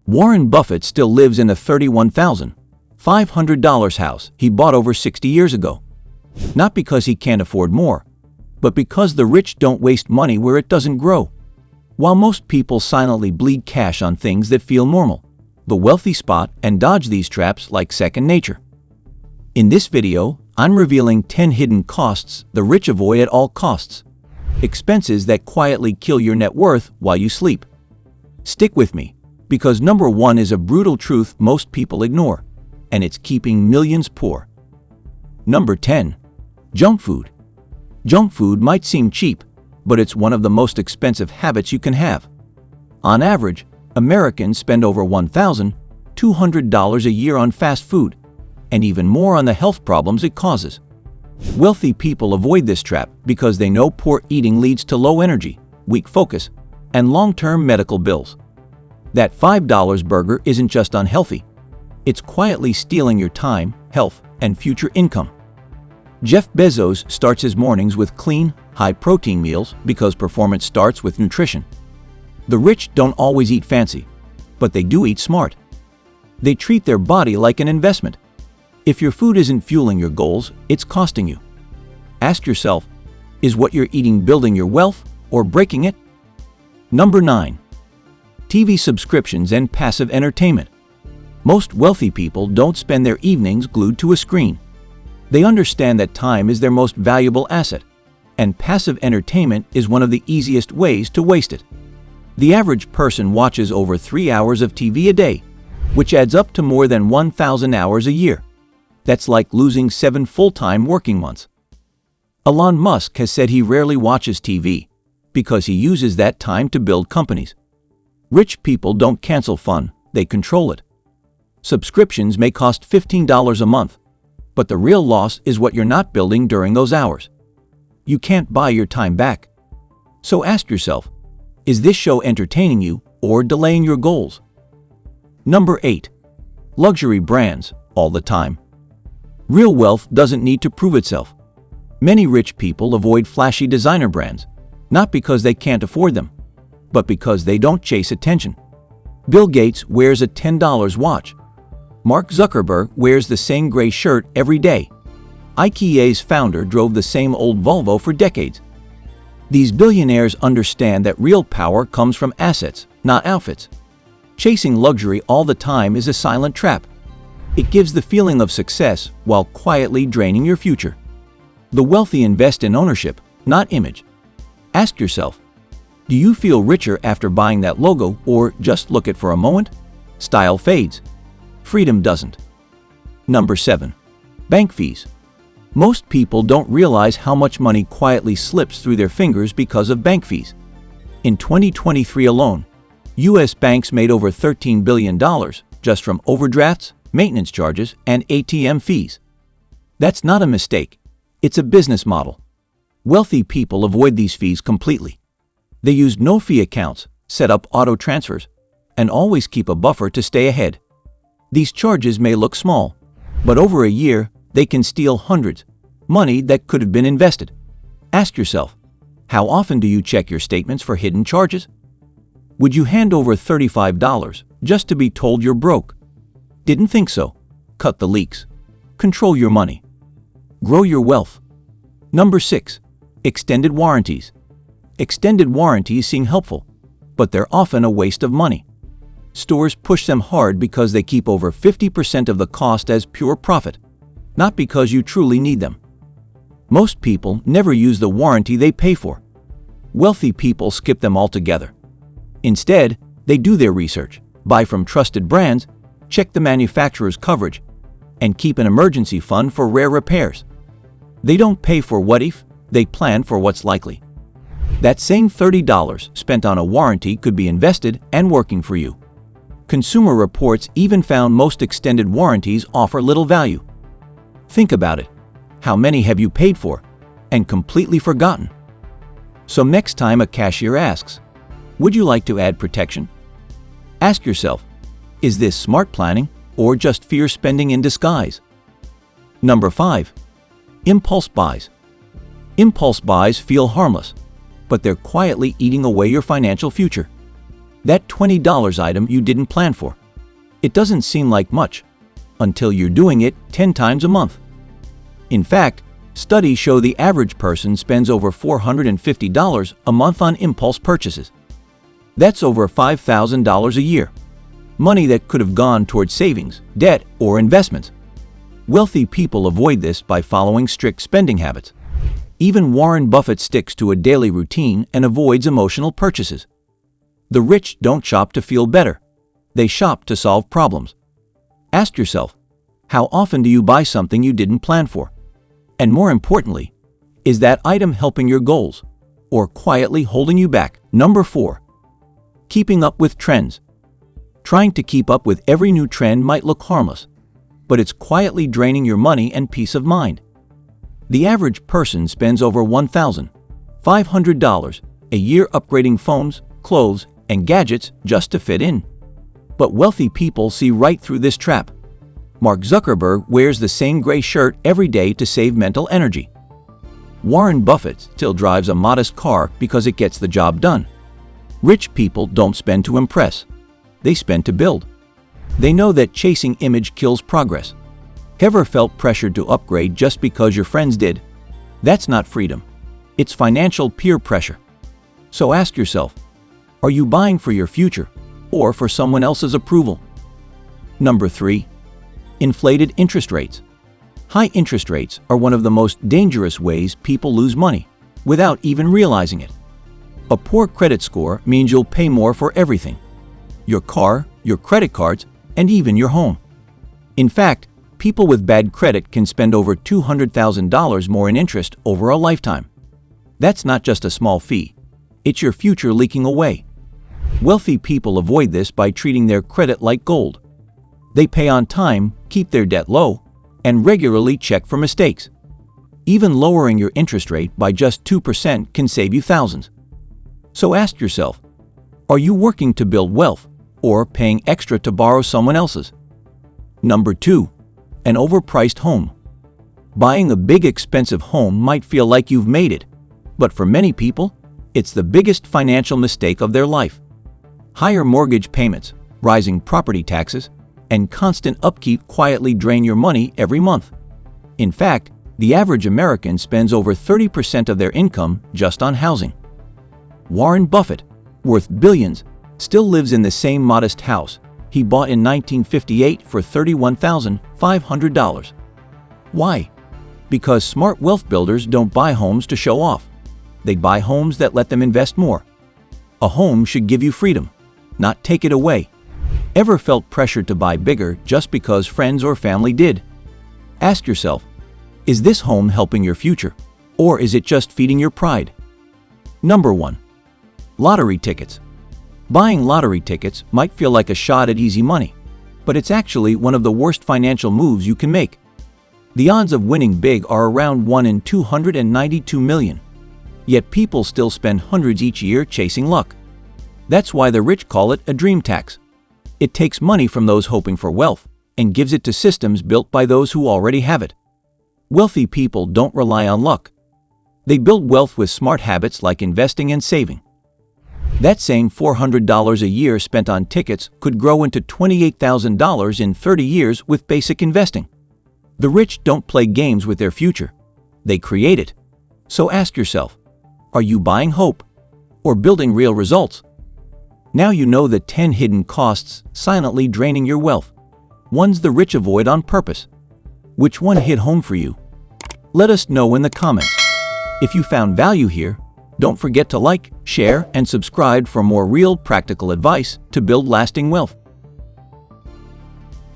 Warren Buffett still lives in a $31,500 house he bought over 60 years ago. Not because he can't afford more, but because the rich don't waste money where it doesn't grow. While most people silently bleed cash on things that feel normal, the wealthy spot and dodge these traps like second nature. In this video, I'm revealing 10 hidden costs the rich avoid at all costs. Expenses that quietly kill your net worth while you sleep. Stick with me, because number 1 is a brutal truth most people ignore, and it's keeping millions poor. Number 10. Junk food. Junk food might seem cheap, but it's one of the most expensive habits you can have. On average, Americans spend over $1,200 a year on fast food, and even more on the health problems it causes. Wealthy people avoid this trap because they know poor eating leads to low energy, weak focus, and long-term medical bills. That $5 burger isn't just unhealthy, it's quietly stealing your time, health, and future income. Jeff Bezos starts his mornings with clean, high-protein meals because performance starts with nutrition. The rich don't always eat fancy, but they do eat smart. They treat their body like an investment. If your food isn't fueling your goals, it's costing you. Ask yourself, is what you're eating building your wealth or breaking it? Number 9. TV subscriptions and passive entertainment. Most wealthy people don't spend their evenings glued to a screen. They understand that time is their most valuable asset, and passive entertainment is one of the easiest ways to waste it. The average person watches over 3 hours of TV a day, which adds up to more than 1,000 hours a year. That's like losing 7 full-time working months. Elon Musk has said he rarely watches TV because he uses that time to build companies. Rich people don't cancel fun, they control it. Subscriptions may cost $15 a month, but the real loss is what you're not building during those hours. You can't buy your time back. So ask yourself, is this show entertaining you or delaying your goals? Number 8. Luxury brands all the time. Real wealth doesn't need to prove itself. Many rich people avoid flashy designer brands, not because they can't afford them, but because they don't chase attention. Bill Gates wears a $10 watch. Mark Zuckerberg wears the same gray shirt every day. IKEA's founder drove the same old Volvo for decades. These billionaires understand that real power comes from assets, not outfits. Chasing luxury all the time is a silent trap. It gives the feeling of success while quietly draining your future. The wealthy invest in ownership, not image. Ask yourself, do you feel richer after buying that logo or just look it for a moment? Style fades. Freedom doesn't. Number 7. Bank fees. Most people don't realize how much money quietly slips through their fingers because of bank fees. In 2023 alone, U.S. banks made over $13 billion just from overdrafts, maintenance charges, and ATM fees. That's not a mistake. It's a business model. Wealthy people avoid these fees completely. They use no-fee accounts, set up auto transfers, and always keep a buffer to stay ahead. These charges may look small, but over a year, they can steal hundreds, money that could have been invested. Ask yourself, how often do you check your statements for hidden charges? Would you hand over $35 just to be told you're broke? Didn't think so. Cut the leaks. Control your money. Grow your wealth. Number 6. Extended warranties. Extended warranties seem helpful, but they're often a waste of money. Stores push them hard because they keep over 50% of the cost as pure profit, not because you truly need them. Most people never use the warranty they pay for. Wealthy people skip them altogether. Instead, they do their research, buy from trusted brands, check the manufacturer's coverage, and keep an emergency fund for rare repairs. They don't pay for what if, they plan for what's likely. That same $30 spent on a warranty could be invested and working for you. Consumer Reports even found most extended warranties offer little value. Think about it. How many have you paid for and completely forgotten? So next time a cashier asks, would you like to add protection? Ask yourself, is this smart planning or just fear spending in disguise? Number 5. Impulse buys. Impulse buys feel harmless, but they're quietly eating away your financial future. That $20 item you didn't plan for. It doesn't seem like much until you're doing it 10 times a month. In fact, studies show the average person spends over $450 a month on impulse purchases. That's over $5,000 a year. Money that could have gone towards savings, debt, or investments. Wealthy people avoid this by following strict spending habits. Even Warren Buffett sticks to a daily routine and avoids emotional purchases. The rich don't shop to feel better. They shop to solve problems. Ask yourself, how often do you buy something you didn't plan for? And more importantly, is that item helping your goals or quietly holding you back? Number 4. Keeping up with trends. Trying to keep up with every new trend might look harmless, but it's quietly draining your money and peace of mind. The average person spends over $1,500 a year upgrading phones, clothes, and gadgets just to fit in. But wealthy people see right through this trap. Mark Zuckerberg wears the same gray shirt every day to save mental energy. Warren Buffett still drives a modest car because it gets the job done. Rich people don't spend to impress. They spend to build. They know that chasing image kills progress. Ever felt pressured to upgrade just because your friends did? That's not freedom. It's financial peer pressure. So ask yourself, are you buying for your future or for someone else's approval? Number 3. Inflated interest rates. High interest rates are one of the most dangerous ways people lose money without even realizing it. A poor credit score means you'll pay more for everything: your car, your credit cards, and even your home. In fact, people with bad credit can spend over $200,000 more in interest over a lifetime. That's not just a small fee. It's your future leaking away. Wealthy people avoid this by treating their credit like gold. They pay on time, keep their debt low, and regularly check for mistakes. Even lowering your interest rate by just 2% can save you thousands. So ask yourself, are you working to build wealth or paying extra to borrow someone else's? Number 2. An overpriced home. Buying a big expensive home might feel like you've made it, but for many people, it's the biggest financial mistake of their life. Higher mortgage payments, rising property taxes, and constant upkeep quietly drain your money every month. In fact, the average American spends over 30% of their income just on housing. Warren Buffett, worth billions, still lives in the same modest house he bought in 1958 for $31,500. Why? Because smart wealth builders don't buy homes to show off. They buy homes that let them invest more. A home should give you freedom, not take it away. Ever felt pressured to buy bigger just because friends or family did? Ask yourself, is this home helping your future, or is it just feeding your pride? Number 1. Lottery tickets. Buying lottery tickets might feel like a shot at easy money, but it's actually one of the worst financial moves you can make. The odds of winning big are around 1 in 292 million, yet people still spend hundreds each year chasing luck. That's why the rich call it a dream tax. It takes money from those hoping for wealth and gives it to systems built by those who already have it. Wealthy people don't rely on luck. They build wealth with smart habits like investing and saving. That same $400 a year spent on tickets could grow into $28,000 in 30 years with basic investing. The rich don't play games with their future. They create it. So ask yourself, are you buying hope or building real results? Now you know the 10 hidden costs silently draining your wealth. Ones the rich avoid on purpose. Which one hit home for you? Let us know in the comments. If you found value here, don't forget to like, share, and subscribe for more real practical advice to build lasting wealth.